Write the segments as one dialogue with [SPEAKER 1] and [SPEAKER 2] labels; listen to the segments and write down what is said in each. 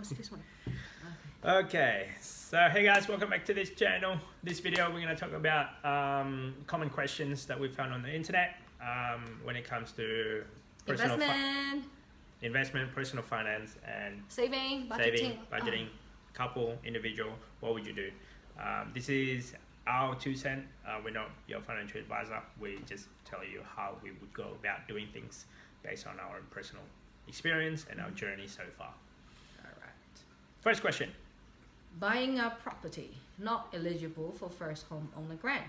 [SPEAKER 1] what's this one?
[SPEAKER 2] Okay, so hey guys, welcome back to this channel. This video we're going to talk about common questions that we found on the internet when it comes to investment, personal finance, and
[SPEAKER 1] saving, budgeting,
[SPEAKER 2] couple, individual. What would you do? This is our 2 cents. We're not your financial advisor. We just tell you how we would go about doing things based on our personal experience and our journey so far. All right. First question.
[SPEAKER 1] Buying a property not eligible for first home owner grant.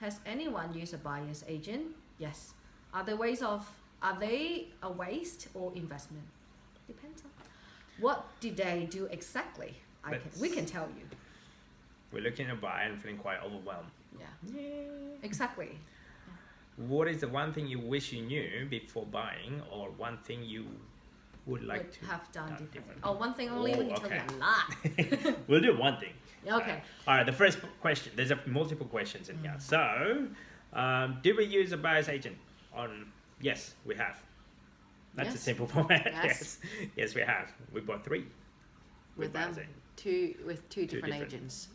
[SPEAKER 1] Has anyone used a buyer's agent? Yes. Are they a waste or investment? Depends on what did they do exactly. We can tell you.
[SPEAKER 2] We're looking at buy and feeling quite overwhelmed.
[SPEAKER 1] Yeah. Exactly.
[SPEAKER 2] What is the one thing you wish you knew before buying, or one thing you would like to
[SPEAKER 1] have done differently? Oh, one thing only. We can tell you a lot.
[SPEAKER 2] We'll do one thing.
[SPEAKER 1] Okay.
[SPEAKER 2] All right. The first question. There's multiple questions in here. So, did we use a buyer's agent? Yes, we have. That's a simple format. Yes, we have. We bought 3
[SPEAKER 3] with them. With two different agents.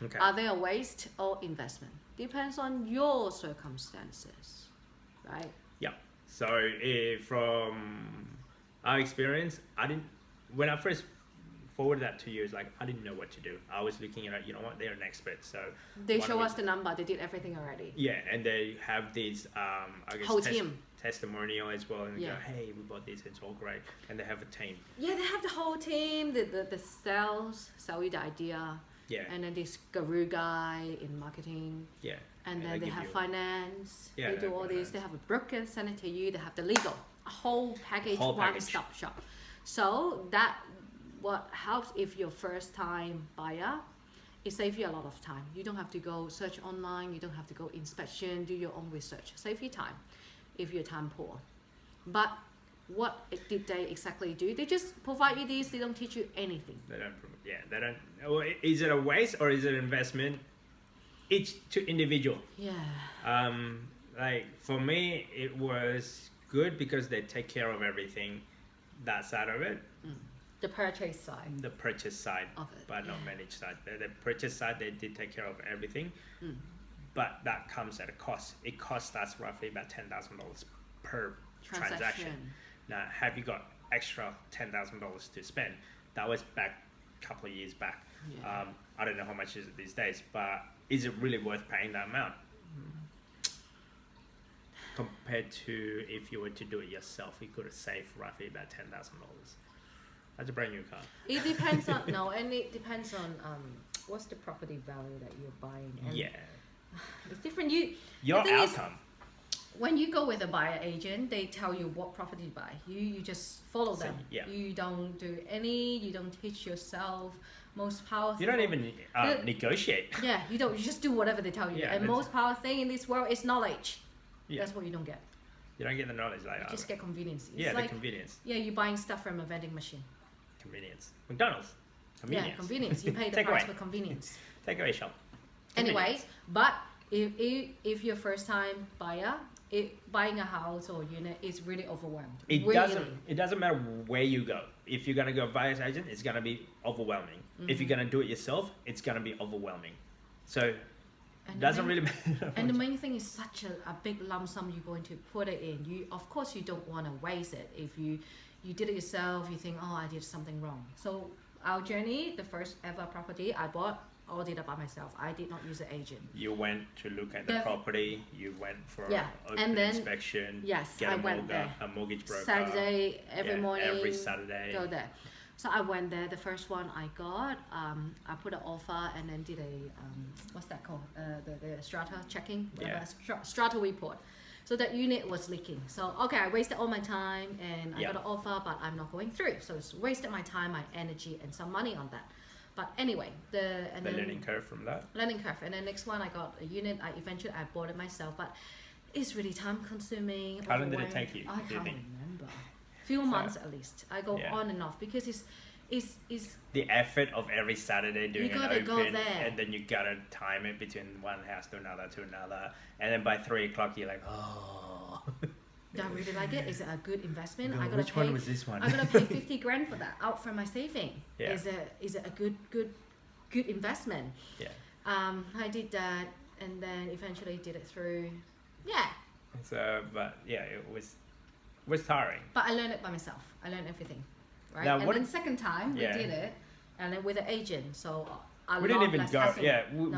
[SPEAKER 2] Okay.
[SPEAKER 3] Are they a waste or investment? Depends on your circumstances, right?
[SPEAKER 2] Yeah. So from our experience, when I first forwarded that to you, it's like I didn't know what to do. I was looking at it, you know what, they're an expert, so
[SPEAKER 3] they show us the number. They did everything already.
[SPEAKER 2] Yeah, and they have this I guess
[SPEAKER 3] whole team
[SPEAKER 2] testimonial as well, and they go, hey, we bought this, it's all great, and they have a team.
[SPEAKER 3] Yeah, they have the whole team. The sell you the idea.
[SPEAKER 2] Yeah.
[SPEAKER 3] And then this guru guy in marketing.
[SPEAKER 2] Yeah.
[SPEAKER 3] And then they have finance.
[SPEAKER 2] Yeah,
[SPEAKER 3] they do all this. They have a broker send it to you. They have the legal, a whole package, one-stop shop. So that what helps if you're first time buyer, it saves you a lot of time. You don't have to go search online. You don't have to go inspection, do your own research. Save you time if you're time poor. But what did they exactly do? They just provide you this. They don't teach you anything.
[SPEAKER 2] They don't. Is it a waste or is it an investment? Each to individual.
[SPEAKER 3] Yeah.
[SPEAKER 2] Like for me, it was good because they take care of everything, that side of it.
[SPEAKER 1] The purchase side.
[SPEAKER 2] The purchase side
[SPEAKER 3] of it,
[SPEAKER 2] but not managed side. The purchase side, they did take care of everything, but that comes at a cost. It costs us roughly about $10,000 per transaction. Now, have you got extra $10,000 to spend? That was back a couple of years back.
[SPEAKER 3] Yeah.
[SPEAKER 2] I don't know how much is it these days, but is it really worth paying that amount? Compared to if you were to do it yourself, you could have saved roughly about $10,000. That's a brand new car.
[SPEAKER 1] It depends on it depends on what's the property value that you're buying. And it's different.
[SPEAKER 2] Your outcome.
[SPEAKER 1] When you go with a buyer agent, they tell you what property to buy. You just follow them. You don't do you don't teach yourself. Most powerful.
[SPEAKER 2] You don't even negotiate.
[SPEAKER 1] Yeah, you don't. You just do whatever they tell you.
[SPEAKER 2] Yeah,
[SPEAKER 1] and most powerful thing in this world is knowledge. Yeah. That's what you don't get.
[SPEAKER 2] You don't get the knowledge. Like,
[SPEAKER 1] you just get convenience.
[SPEAKER 2] It's the convenience.
[SPEAKER 1] Yeah, you're buying stuff from a vending machine.
[SPEAKER 2] Convenience. McDonald's. Convenience.
[SPEAKER 1] Yeah, convenience. You pay the price for convenience.
[SPEAKER 2] Takeaway shop.
[SPEAKER 1] Anyway, but if you're first time buyer, buying a house or unit is really overwhelmed.
[SPEAKER 2] It doesn't matter where you go. If you're gonna go buyer's agent, it's gonna be overwhelming. If you're gonna do it yourself, it's gonna be overwhelming. So it doesn't really matter.
[SPEAKER 1] And the main thing is such a big lump sum you're going to put it in. Of course you don't want to waste it. If you did it yourself, you think, oh, I did something wrong. So our journey, the first ever property I bought, all did it by myself. I did not use an agent.
[SPEAKER 2] You went to look at the property. You went for
[SPEAKER 1] and then
[SPEAKER 2] inspection.
[SPEAKER 1] Yes,
[SPEAKER 2] get
[SPEAKER 1] I went there.
[SPEAKER 2] A mortgage broker.
[SPEAKER 1] Saturday every morning.
[SPEAKER 2] Every Saturday.
[SPEAKER 1] Go there. So I went there. The first one I got, I put an offer and then did a what's that called? The strata checking. Strata report. So that unit was leaking. So okay, I wasted all my time and I got an offer, but I'm not going through. So it's wasted my time, my energy, and some money on that. But anyway, the
[SPEAKER 2] learning curve from that.
[SPEAKER 1] Learning curve, and then next one I got a unit. Eventually I bought it myself, but it's really time consuming.
[SPEAKER 2] How long did it take you?
[SPEAKER 1] I can't remember. Few months at least. I go on and off because it's
[SPEAKER 2] the effort of every Saturday doing
[SPEAKER 1] an
[SPEAKER 2] open,
[SPEAKER 1] go there.
[SPEAKER 2] And then you gotta time it between one house to another, and then by 3 o'clock you're like, oh.
[SPEAKER 1] Do I really like it? Is it a good investment?
[SPEAKER 2] God, which one was this one?
[SPEAKER 1] I'm gonna pay 50 grand for that out from my saving.
[SPEAKER 2] Yeah.
[SPEAKER 1] Is it a good investment?
[SPEAKER 2] Yeah.
[SPEAKER 1] I did that, and then eventually did it through. Yeah.
[SPEAKER 2] So, but yeah, it was tiring.
[SPEAKER 1] But I learned it by myself. I learned everything, right?
[SPEAKER 2] Now,
[SPEAKER 1] and
[SPEAKER 2] what
[SPEAKER 1] then second time we did it, and then with an agent. So
[SPEAKER 2] we didn't even go.
[SPEAKER 1] hassle.
[SPEAKER 2] Yeah,
[SPEAKER 1] No.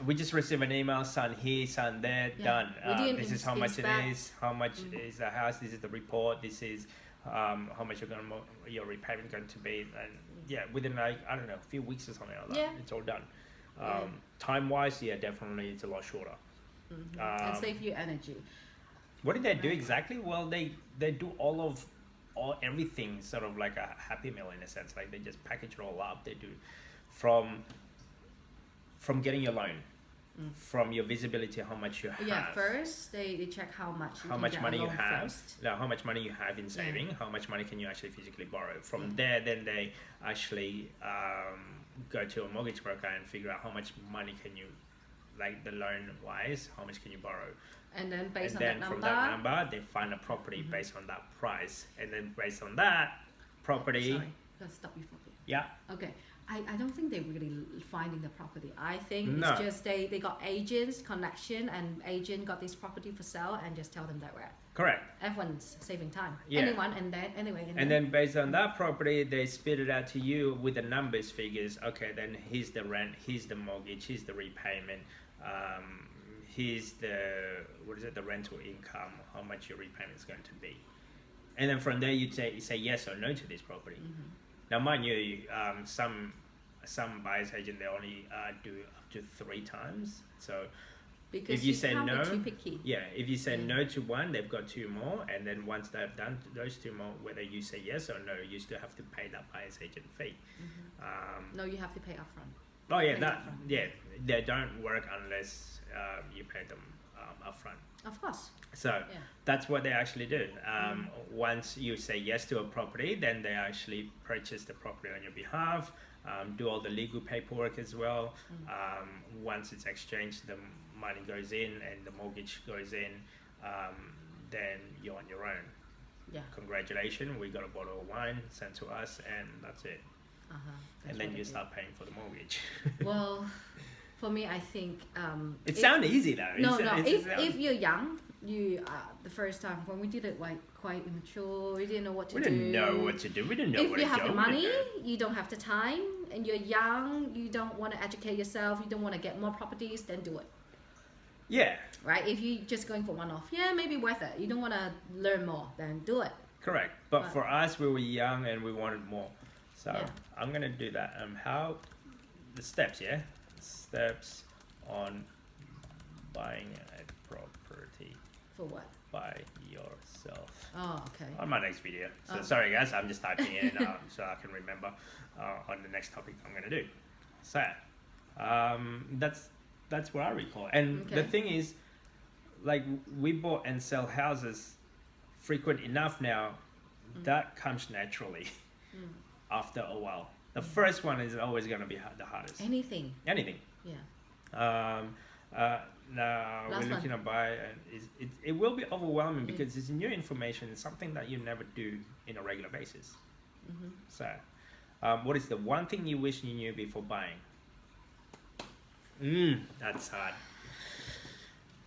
[SPEAKER 2] we just received an email, son here, son there,
[SPEAKER 1] Yeah.
[SPEAKER 2] done.
[SPEAKER 1] We didn't
[SPEAKER 2] This is how much
[SPEAKER 1] inspect.
[SPEAKER 2] it is. How much is the house? This is the report. This is how much your repayment going to be, and yeah, within like I don't know, a few weeks or something like that,
[SPEAKER 1] Yeah.
[SPEAKER 2] it's all done.
[SPEAKER 1] Yeah.
[SPEAKER 2] Time wise, yeah, definitely it's a lot shorter.
[SPEAKER 1] And save you energy.
[SPEAKER 2] What did they do exactly? Well, they do all everything sort of like a happy meal in a sense. Like they just package it all up. They do from getting your loan, from your visibility, how much you have.
[SPEAKER 1] Yeah, first they check how much
[SPEAKER 2] money you have,
[SPEAKER 1] first.
[SPEAKER 2] how much money you have in saving, how much money can you actually physically borrow. From there, then they actually go to a mortgage broker and figure out how much money can you, like the loan wise, how much can you borrow.
[SPEAKER 1] And then based
[SPEAKER 2] And
[SPEAKER 1] on
[SPEAKER 2] then
[SPEAKER 1] that
[SPEAKER 2] from
[SPEAKER 1] number,
[SPEAKER 2] that number, they find a property based on that price, and then based on that property,
[SPEAKER 1] sorry, gotta stop you for a bit.
[SPEAKER 2] yeah,
[SPEAKER 1] Okay, I don't think they're really finding the property. I think
[SPEAKER 2] No.
[SPEAKER 1] it's just they got agents connection, and agent got this property for sale and just tell them that we're
[SPEAKER 2] correct.
[SPEAKER 1] everyone's saving time.
[SPEAKER 2] Yeah.
[SPEAKER 1] Anyone and then anyway.
[SPEAKER 2] And then based on that property, they spit it out to you with the numbers, figures. Okay, then here's the rent, here's the mortgage, here's the repayment, here's the the rental income, how much your repayment is going to be, and then from there you say yes or no to this property. Now, mind you, some buyers agent they only do up to 3 times. So
[SPEAKER 1] because
[SPEAKER 2] if you say
[SPEAKER 1] can't
[SPEAKER 2] no,
[SPEAKER 1] be too picky.
[SPEAKER 2] yeah, if you say no to one, they've got 2 more, and then once they've done those 2 more, whether you say yes or no, you still have to pay that buyer's agent fee.
[SPEAKER 1] No, you have to pay upfront.
[SPEAKER 2] Oh yeah,
[SPEAKER 1] Pay
[SPEAKER 2] that
[SPEAKER 1] upfront.
[SPEAKER 2] yeah, they don't work unless you pay them upfront.
[SPEAKER 1] Of course.
[SPEAKER 2] So
[SPEAKER 1] Yeah.
[SPEAKER 2] that's what they actually do. Once you say yes to a property, then they actually purchase the property on your behalf, do all the legal paperwork as well. Once it's exchanged, the money goes in and the mortgage goes in, then you're on your own.
[SPEAKER 1] Yeah.
[SPEAKER 2] Congratulations, we got a bottle of wine sent to us, and that's it. And then you start paying for the mortgage.
[SPEAKER 1] Well, for me, I think
[SPEAKER 2] It sounds easy though.
[SPEAKER 1] No.
[SPEAKER 2] It's
[SPEAKER 1] If you're young, you the first time when we did it, like quite immature, we didn't know what to
[SPEAKER 2] we
[SPEAKER 1] do.
[SPEAKER 2] didn't know what to do. We didn't know
[SPEAKER 1] If
[SPEAKER 2] what
[SPEAKER 1] you
[SPEAKER 2] to
[SPEAKER 1] have
[SPEAKER 2] go.
[SPEAKER 1] the
[SPEAKER 2] We
[SPEAKER 1] money,
[SPEAKER 2] didn't know.
[SPEAKER 1] you don't have the time, and you're young, you don't want to educate yourself, you don't want to get more properties, then do it.
[SPEAKER 2] Yeah,
[SPEAKER 1] Right? If you're just going for one-off, yeah, maybe worth it. You don't want to learn more, then do it.
[SPEAKER 2] correct. But
[SPEAKER 1] But-
[SPEAKER 2] for us, we were young and we wanted more. So
[SPEAKER 1] Yeah.
[SPEAKER 2] I'm gonna do that. How the steps? Yeah, steps on buying a property
[SPEAKER 1] For what?
[SPEAKER 2] by yourself.
[SPEAKER 1] Oh, okay.
[SPEAKER 2] On my next video. So
[SPEAKER 1] Oh.
[SPEAKER 2] sorry guys, I'm just typing it in so I can remember on the next topic I'm gonna do. So that's what I recall. And the
[SPEAKER 1] Okay.
[SPEAKER 2] thing is, like we bought and sell houses frequent enough now, that comes naturally after a while. The first one is always gonna be the hardest.
[SPEAKER 1] Anything.
[SPEAKER 2] Anything.
[SPEAKER 1] Yeah.
[SPEAKER 2] Now
[SPEAKER 1] Last
[SPEAKER 2] we're looking to buy, and it will be overwhelming because it's new information. It's something that you never do in a regular basis. So, what is the one thing you wish you knew before buying? That's hard.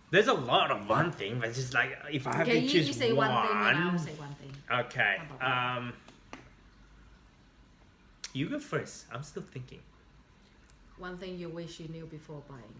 [SPEAKER 2] There's a lot of one thing, but it's just like if I have
[SPEAKER 1] Okay,
[SPEAKER 2] to choose
[SPEAKER 1] you say one thing, and I'll say one thing.
[SPEAKER 2] Okay.
[SPEAKER 1] How about
[SPEAKER 2] You go first. I'm still thinking.
[SPEAKER 1] One thing you wish you knew before buying.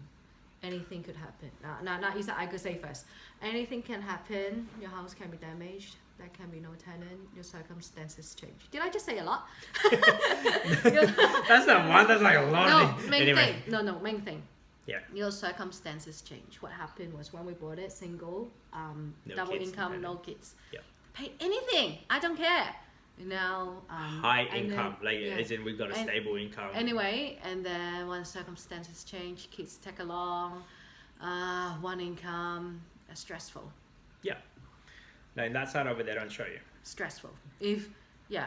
[SPEAKER 1] Anything could happen. No, you said I could say first. Anything can happen. Your house can be damaged. There can be no tenant. Your circumstances change. Did I just say a lot?
[SPEAKER 2] That's not one. That's like a lot.
[SPEAKER 1] No, main
[SPEAKER 2] Anyway.
[SPEAKER 1] thing. No, main thing.
[SPEAKER 2] Yeah.
[SPEAKER 1] Your circumstances change. What happened was when we bought it, single,
[SPEAKER 2] No
[SPEAKER 1] double
[SPEAKER 2] kids,
[SPEAKER 1] income,
[SPEAKER 2] no.
[SPEAKER 1] no kids.
[SPEAKER 2] Yeah.
[SPEAKER 1] Pay anything. I don't care. Now,
[SPEAKER 2] High
[SPEAKER 1] and
[SPEAKER 2] income,
[SPEAKER 1] then-
[SPEAKER 2] like
[SPEAKER 1] yeah.
[SPEAKER 2] as in we've got a
[SPEAKER 1] And-
[SPEAKER 2] stable income.
[SPEAKER 1] Anyway, and then when circumstances change, kids tag along, one income, stressful.
[SPEAKER 2] Yeah. Now in that side over there, don't show you.
[SPEAKER 1] Stressful.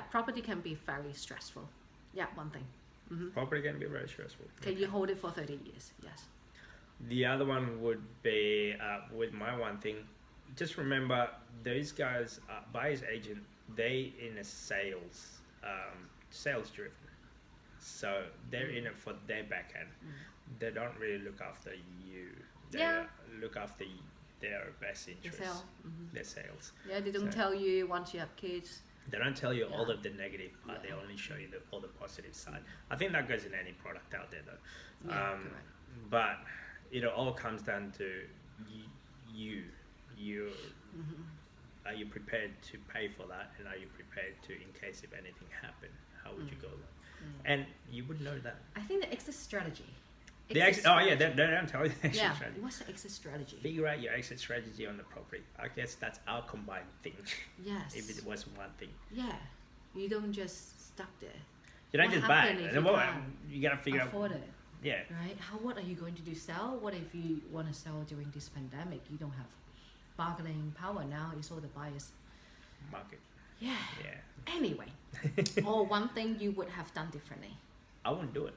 [SPEAKER 1] Property can be very stressful. Yeah, one thing.
[SPEAKER 2] Property can be very stressful.
[SPEAKER 1] Can you hold it for 30 years? Yes.
[SPEAKER 2] The other one would be with my one thing, just remember those guys, buyer's agent, they in a sales driven. So they're in it for their back end. They don't really look after you. They look after their best interests, their sales.
[SPEAKER 3] Yeah, they don't tell you once you have kids.
[SPEAKER 2] They don't tell you all of the negative part. They only show you all the positive side. I think that goes in any product out there, though. But it all comes down to you. Are you prepared to pay for that, and are you prepared to, in case if anything happened, how would you go? And you would know that.
[SPEAKER 3] I think the exit strategy.
[SPEAKER 2] They don't tell you the exit strategy.
[SPEAKER 3] What's the exit strategy?
[SPEAKER 2] Figure out your exit strategy on the property. I guess that's our combined thing.
[SPEAKER 3] Yes.
[SPEAKER 2] If it was one thing.
[SPEAKER 3] Yeah. You don't just stuck there.
[SPEAKER 2] You don't just buy it. You gotta figure
[SPEAKER 3] afford
[SPEAKER 2] out.
[SPEAKER 3] it.
[SPEAKER 2] Yeah.
[SPEAKER 3] Right? What are you going to do? Sell? What if you want to sell during this pandemic? You don't have bargaining power now. It's all the buyers.
[SPEAKER 2] Market.
[SPEAKER 3] Yeah.
[SPEAKER 2] Yeah.
[SPEAKER 3] Anyway. Or one thing you would have done differently.
[SPEAKER 2] I wouldn't do it.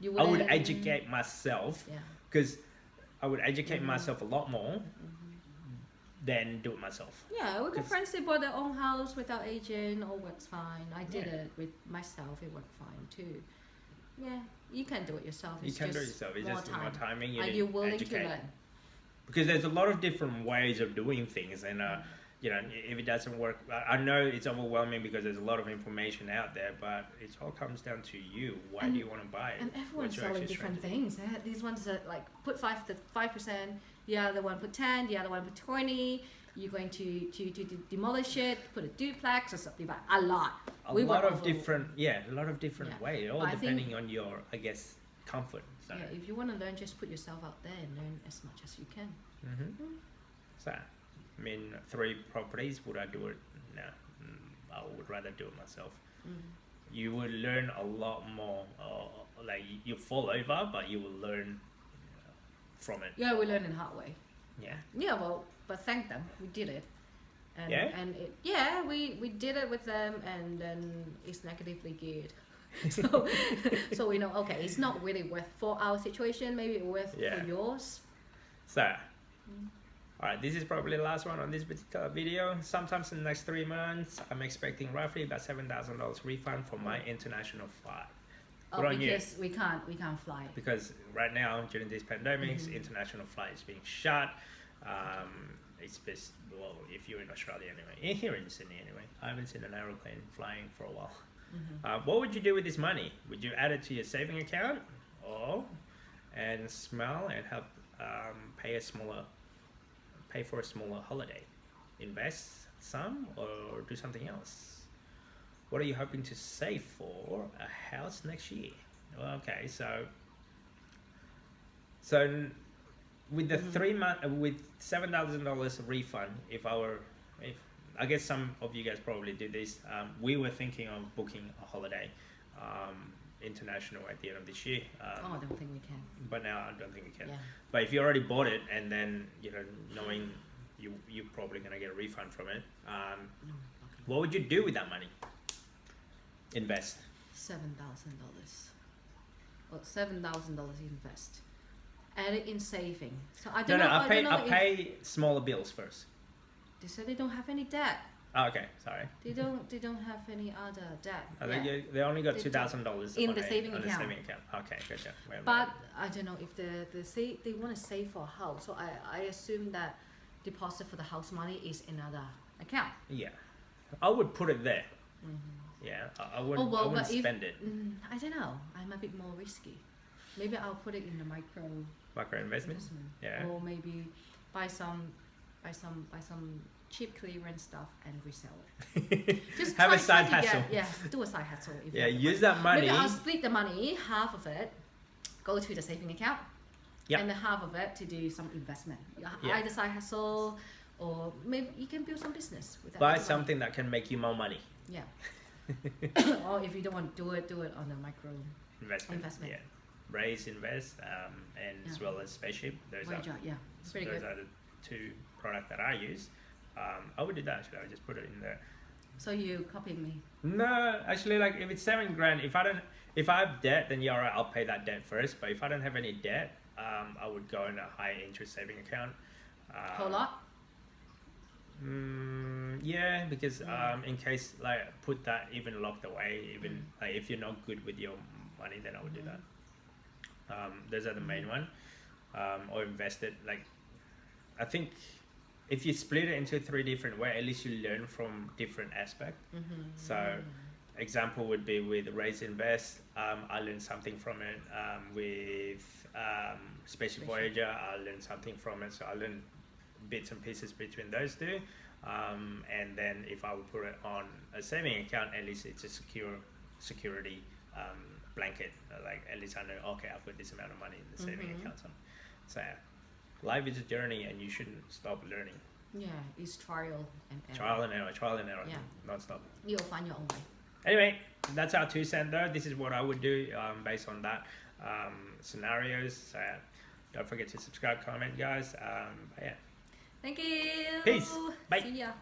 [SPEAKER 3] You
[SPEAKER 2] I would educate myself.
[SPEAKER 3] Yeah.
[SPEAKER 2] Because I would educate myself a lot more than do it myself.
[SPEAKER 3] Yeah, we got friends, they bought their own house without agent, all works fine. I did it with myself, it worked fine too. Yeah, you can do it yourself.
[SPEAKER 2] You can do it yourself. It's just more timing.
[SPEAKER 3] Are you willing
[SPEAKER 2] educate.
[SPEAKER 3] to learn?
[SPEAKER 2] Because there's a lot of different ways of doing things, and if it doesn't work, I know it's overwhelming because there's a lot of information out there, but it all comes down to you. Why do you want to buy it?
[SPEAKER 3] And everyone's selling different things. These ones are like put 5%, the other one put 10, the other one put 20. You're going to demolish it, put a duplex or something, but a lot.
[SPEAKER 2] A lot of different ways, all depending on your, I guess, comfort. So.
[SPEAKER 3] Yeah, if you want to learn, just put yourself out there and learn as much as you can.
[SPEAKER 2] So, I mean, 3 properties, would I do it? No, I would rather do it myself. You will learn a lot more. Like you fall over, but you will learn from it.
[SPEAKER 3] Yeah, we learn in hard way.
[SPEAKER 2] Yeah.
[SPEAKER 3] Yeah, well, but thank them, we did it. And,
[SPEAKER 2] and
[SPEAKER 3] we did it with them, and then it's negatively geared. So we know, okay, it's not really worth for our situation, maybe worth for yours.
[SPEAKER 2] So, alright, this is probably the last one on this particular video. Sometimes in the next 3 months, I'm expecting roughly about $7,000 refund for my international flight.
[SPEAKER 3] Because we can't fly.
[SPEAKER 2] Because right now, during these pandemics, international flight is being shut. It's best, well, if you're in Australia anyway, here in Sydney anyway, I haven't seen an aeroplane flying for a while. What would you do with this money? Would you add it to your saving account, and help pay for a smaller holiday? Invest some or do something else? What are you hoping to save for a house next year? Okay, so with the 3 month with $7,000 refund, if I guess some of you guys probably did this, we were thinking of booking a holiday international at the end of this year.
[SPEAKER 3] I don't think we can.
[SPEAKER 2] But now I don't think we can.
[SPEAKER 3] Yeah.
[SPEAKER 2] But if you already bought it and then knowing you're probably gonna get a refund from it, what would you do with that money? Invest.
[SPEAKER 3] $7,000. Well, $7,000 invest. Add it in saving. So I don't know.
[SPEAKER 2] I pay smaller bills first.
[SPEAKER 3] They said they don't have any debt.
[SPEAKER 2] Oh, okay, sorry.
[SPEAKER 3] They don't have any other debt.
[SPEAKER 2] I think they only got $2,000
[SPEAKER 3] in the saving account.
[SPEAKER 2] Okay, gotcha.
[SPEAKER 3] But I don't know if they want to save for a house. So I assume that deposit for the house money is another account.
[SPEAKER 2] Yeah, I would put it there. Yeah, I wouldn't spend it.
[SPEAKER 3] I don't know. I'm a bit more risky. Maybe I'll put it in the micro
[SPEAKER 2] investment. Yeah.
[SPEAKER 3] Or maybe buy some cheap clearance stuff and resell it. Just
[SPEAKER 2] have a side hustle.
[SPEAKER 3] Do a side hustle.
[SPEAKER 2] Use that money.
[SPEAKER 3] Maybe I'll split the money, half of it go to the saving account, and the half of it to do some investment. Either side hustle, or maybe you can build some business with that.
[SPEAKER 2] Buy something that can make you more money.
[SPEAKER 3] Yeah. Or if you don't want to do it on the micro investment.
[SPEAKER 2] Yeah. Raise, invest, and as well as Spaceship. Those are the 2 products that I use. I would do that actually. I just put it in there.
[SPEAKER 3] So you copying me?
[SPEAKER 2] No, actually, like if it's $7,000, if I have debt, then alright, I'll pay that debt first. But if I don't have any debt, I would go in a high interest saving account.
[SPEAKER 3] Whole lot?
[SPEAKER 2] Yeah, because in case like put that even locked away, even like if you're not good with your money, then I would do that. Those are the main one. Or invest it. Like I think if you split it into 3 different ways, at least you learn from different aspects. So example would be with Raise Invest, I learned something from it. With Special Voyager, I learned something from it. So I learned bits and pieces between those two. And then if I would put it on a saving account, at least it's a security blanket. Like at least I know, okay, I've got this amount of money in the saving account. So life is a journey, and you shouldn't stop learning.
[SPEAKER 3] Yeah, it's trial and error.
[SPEAKER 2] Trial and error, not stop.
[SPEAKER 3] You'll find your own way.
[SPEAKER 2] Anyway, that's our 2 cents though. This is what I would do based on that scenarios. So don't forget to subscribe, comment, guys. Yeah.
[SPEAKER 3] Thank you.
[SPEAKER 2] Peace. Bye.
[SPEAKER 3] See ya.